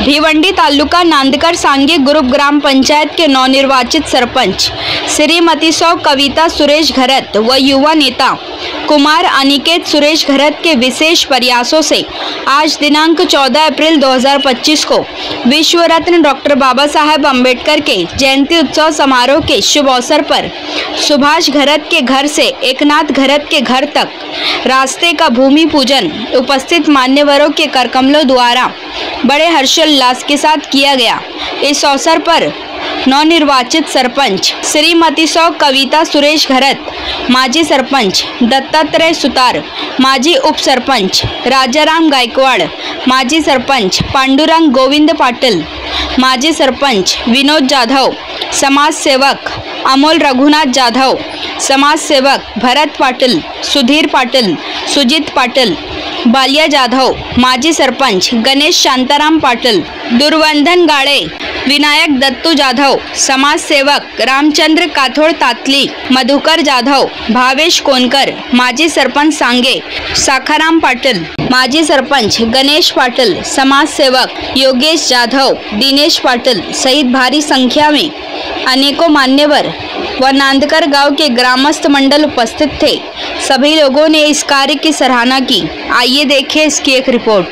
भिवंडी तालुका नांदकर सांगी ग्रुप ग्राम पंचायत के नवनिर्वाचित सरपंच श्रीमती सौ कविता सुरेश घरत व युवा नेता कुमार अनिकेत सुरेश घरत के विशेष प्रयासों से आज दिनांक 14 अप्रैल 2025 को विश्व रत्न डॉक्टर बाबा साहेब अम्बेडकर के जयंती उत्सव समारोह के शुभ अवसर पर सुभाष घरत के घर से एकनाथ घरत के घर तक रास्ते का भूमि पूजन उपस्थित मान्यवरों के करकमलों द्वारा बड़े हर्षोल्लास के साथ किया गया। इस अवसर पर नवनिर्वाचित सरपंच श्रीमती सौ कविता सुरेश घरत, माजी सरपंच दत्तात्रय सुतार, माजी उप सरपंच राजाराम गायकवाड़, माजी सरपंच पांडुरंग गोविंद पाटिल, माजी सरपंच विनोद जाधव, समाज सेवक अमोल रघुनाथ जाधव, समाज सेवक भरत पाटिल, सुधीर पाटिल, सुजित पाटिल, बालिया जाधव, माजी सरपंच गणेश शांताराम पाटिल, दुर्वंधन गाड़े, विनायक दत्तू जाधव, समाज सेवक रामचंद्र काथोड़ तातली, मधुकर जाधव, भावेश कोनकर, माजी सरपंच सांगे साखाराम पाटिल, माजी सरपंच गणेश पाटिल, समाज सेवक योगेश जाधव, दिनेश पाटिल सहित भारी संख्या में अनेकों मान्यवर व नांदकर गांव के ग्रामस्थ मंडल उपस्थित थे। सभी लोगों ने इस कार्य की सराहना की। आइए देखें इसकी एक रिपोर्ट।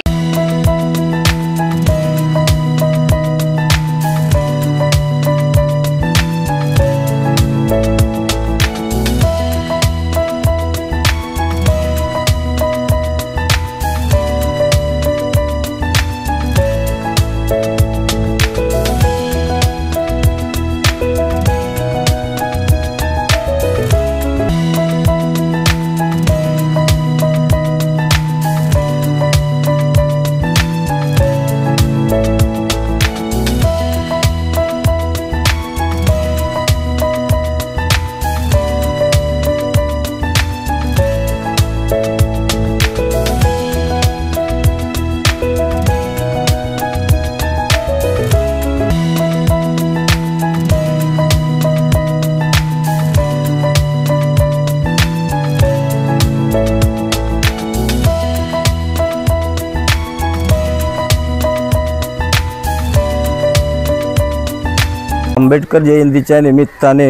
आंबेडकर जयंतीच्या निमित्ताने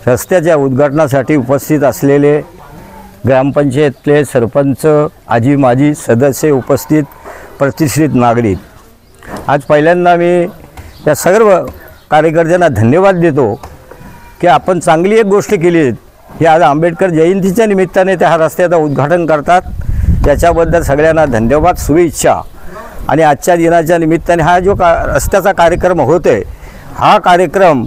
रस्त्याच्या उद्घाटनासाठी उपस्थित असलेले ग्रामपंचायतले सरपंच, आजी माजी सदस्य, उपस्थित प्रतिष्ठित नागरिक, आज पहिल्यांदा मी या सर्व कार्यकर्त्यांना धन्यवाद देतो की आपण चांगली एक गोष्ट केली आहे की आज आंबेडकर जयंतीच्या निमित्ताने त्या रस्त्याचं उद्घाटन करतात। त्याच्याबद्दल सगळ्यांना धन्यवाद, शुभेच्छा। आणि आजच्या दिनाच्या निमित्ताने हा जो रस्त्याचा कार्यक्रम होतोय, हा कार्यक्रम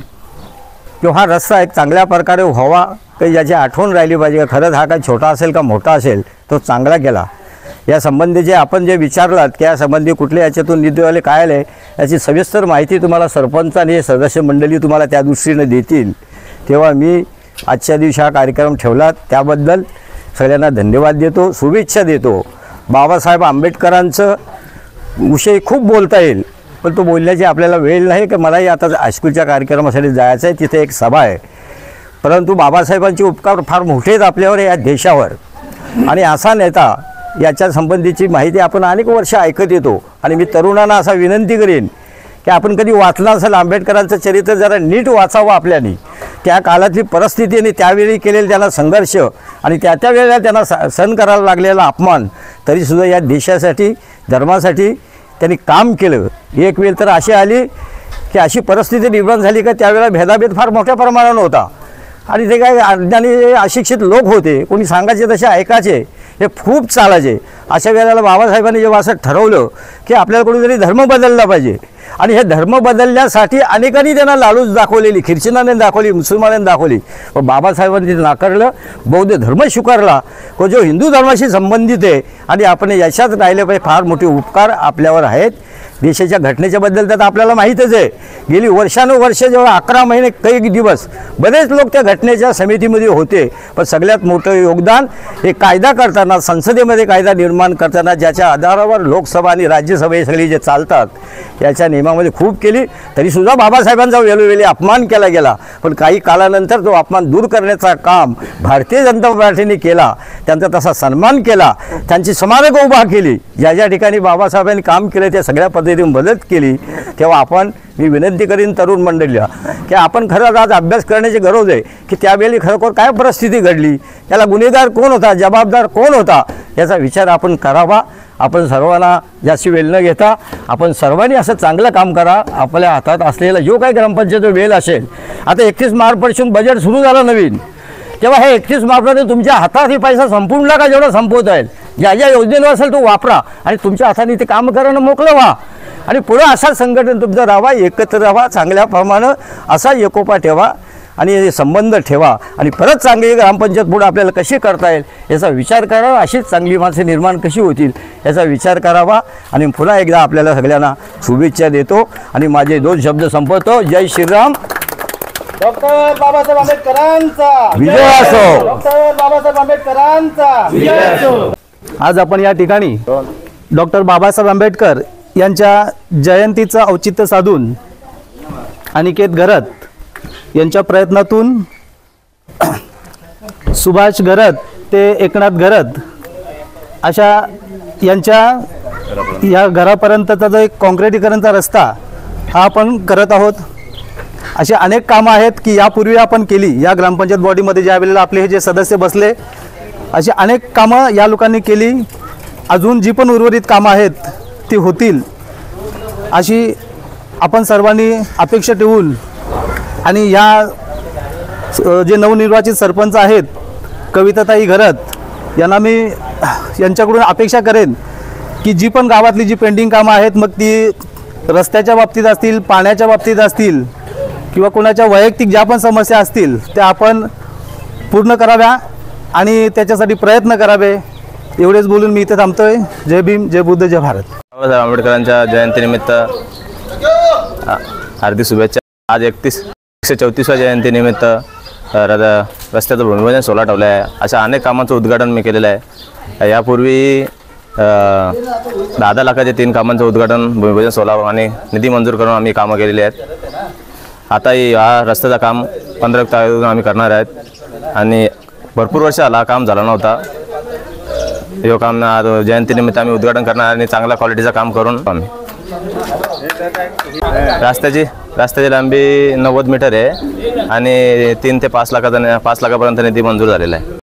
किंवा हा रस्ता एक चांगल्या प्रकारे व्हावा, काही याची आठवण राहिली पाहिजे। खरंच हा काय छोटा असेल का मोठा असेल, तो चांगला केला। या संबंधीचे आपण जे विचारलात की या संबंधी कुठले याच्यातून निधीवाले काय आले, याची सविस्तर माहिती तुम्हाला सरपंच आणि सदस्य मंडळी तुम्हाला त्या दृष्टीने देतील। तेव्हा मी आजच्या दिवशी हा कार्यक्रम ठेवला, त्याबद्दल सगळ्यांना धन्यवाद देतो, शुभेच्छा देतो। बाबासाहेब आंबेडकरांचं विषय खूप बोलता येईल, पण तो बोलण्याची आपल्याला वेळ नाही की मलाही आता हायस्कूलच्या कार्यक्रमासाठी जायचं आहे, तिथे एक सभा आहे। परंतु बाबासाहेबांचे उपकार फार मोठे आहेत आपल्यावर, या देशावर। आणि असा नेता याच्या संबंधीची माहिती आपण अनेक वर्ष ऐकत येतो। आणि मी तरुणांना असा विनंती करेन की आपण कधी वाचलं असेल आंबेडकरांचं चरित्र, जरा नीट वाचावं आपल्यानी। त्या काळातली परिस्थिती आणि त्यावेळी केलेले त्यांना संघर्ष आणि त्या वेळेला त्यांना सहन करायला लागलेला अपमान, तरीसुद्धा या देशासाठी, धर्मासाठी त्यांनी काम केलं। एक वेळ तर अशी आली की अशी परिस्थिती निर्माण झाली की त्यावेळेला भेदाभेद फार मोठ्या प्रमाणावर होता आणि ते काय अज्ञानी अशिक्षित लोक होते, कोणी सांगायचे तसे ऐकायचे, हे खूप चालायचे। अशा वेळेला बाबासाहेबांनी जेव्हा असं ठरवलं की आपल्याला कोणीतरी धर्म बदलला पाहिजे आणि हे धर्म बदलण्यासाठी अनेकांनी त्यांना लालूच दाखवलेली, ख्रिश्चनाने दाखवली, मुसलमानांनी दाखवली, पण बाबासाहेबांनी नाकारलं, बौद्ध धर्म स्वीकारला को जो हिंदू धर्माशी संबंधित आहे आणि आपण याच्यात राहिले पाहिजे। फार मोठे उपकार आपल्यावर आहेत। देशाच्या घटनेच्या बद्दल तर आपल्याला माहीतच आहे, गेली वर्षानुवर्ष जेव्हा 11 महिने काही दिवस बरेच लोक त्या घटनेच्या समितीमध्ये होते, पण सगळ्यात मोठं योगदान हे कायदा करताना, संसदेमध्ये कायदा निर्माण करताना, ज्याच्या आधारावर लोकसभा आणि राज्यसभा हे सगळे जे चालतात, याच्या नियमामध्ये खूप केली, तरीसुद्धा बाबासाहेबांचा वेळोवेळी अपमान केला गेला. पण काही काळानंतर तो अपमान दूर करण्याचा काम भारतीय जनता पार्टीने केला. त्यांचा तसा सन्मान केला, त्यांची स्मारकं उभा केली. ज्या ज्या ठिकाणी बाबासाहेबांनी काम केलं त्या सगळ्या पद्धतीने मदत केली. तेव्हा मी विनंती करीन तरुण मंडळीला की आपण खरंच आज अभ्यास करण्याची गरज आहे की त्यावेळी खरोखर काय परिस्थिती घडली, त्याला गुन्हेगार कोण होता, जबाबदार कोण होता, याचा विचार आपण करावा. आपण सर्वांना जास्त वेळ न घेता आपण सर्वांनी असं चांगलं काम करा. आपल्या हातात असलेला जो काही ग्रामपंचायत वेळ असेल, आता 31 मार्चपासून बजेट सुरू झालं नवीन, तेव्हा हे 31 मार्चमध्ये तुमच्या हातात हे पैसा संपून नका, जेवढा संपवता येईल ज्या ज्या योजनेवर असेल तो वापरा आणि तुमच्या हाताने ते काम करणं मोकळं व्हा. आणि पुढं असा संघटन तुमचं राहावा, एकत्र राहावा, चांगल्या प्रमाणे असा एकोपा ठेवा आणि संबंध ठेवा आणि परत चांगली ग्रामपंचायत पुढे आपल्याला कशी करता येईल याचा विचार करावा. अशीच चांगली माणसं निर्माण कशी होतील याचा विचार करावा. आणि पुन्हा एकदा आपल्याला सगळ्यांना शुभेच्छा देतो आणि माझे 2 शब्द संपवतो. जय श्रीराम. डॉक्टर बाबासाहेब आंबेडकरांचा विजय असो. डॉक्टर बाबासाहेब आंबेडकरांचा विजय असो. आज आपण या ठिकाणी डॉक्टर बाबासाहेब आंबेडकर यांच्या जयंतीचं औचित्य साधून अनिकेत घरत यांच्या प्रयत्नातून सुभाष घरत ते एकनाथ घरत अशा यांच्या या घरापर्यंतचा जो एक काँक्रिटीकरणचा रस्ता हा आपण करत आहोत. असे अनेक कामं आहेत की यापूर्वी आपण केली. या ग्रामपंचायत बॉडीमध्ये ज्या वेळेला आपले हे जे सदस्य बसले, अशी अनेक कामं या लोकांनी केली. अजून जी पण उर्वरित कामं आहेत ती होतील अशी आपण सर्वांनी अपेक्षा ठेवून आणि या जे नवनिर्वाचित सरपंच आहेत कविताताई घरत यांना मी यांच्याकडून अपेक्षा करेन की जी पण गावातली जी पेंडिंग कामं आहेत, मग ती रस्त्याच्या बाबतीत असतील, पाण्याच्या बाबतीत असतील किंवा कोणाच्या वैयक्तिक ज्या पण समस्या असतील त्या आपण पूर्ण कराव्या आणि त्याच्यासाठी प्रयत्न करावे. एवढेच बोलून मी इथे थांबतोय. जय भीम, जय बुद्ध, जय भारत. बाबासाहेब आंबेडकरांच्या जयंतीनिमित्त हार्दिक शुभेच्छा. आज 134व्या जयंतीनिमित्त रस्त्याचं भूमिपूजन 16 ठेवलं आहे. अशा अनेक कामांचं उद्घाटन मी केलेलं आहे. यापूर्वी 10 लाखाच्या 3 कामांचं उद्घाटन, भूमिपूजन 16 आणि निधी मंजूर करून आम्ही कामं केलेली आहेत. आताही हा रस्त्याचं काम 15 तारखेपासून आम्ही करणार आहेत आणि भरपूर वर्ष आला काम झाला नव्हता. हे काम आज जयंतीनिमित्त आम्ही उद्घाटन करणार आणि चांगल्या क्वालिटीचं काम करून आम्ही रस्त्याची लांबी 90 मीटर आहे आणि 3 ते 5 लाखापर्यंत निधी मंजूर झालेला आहे.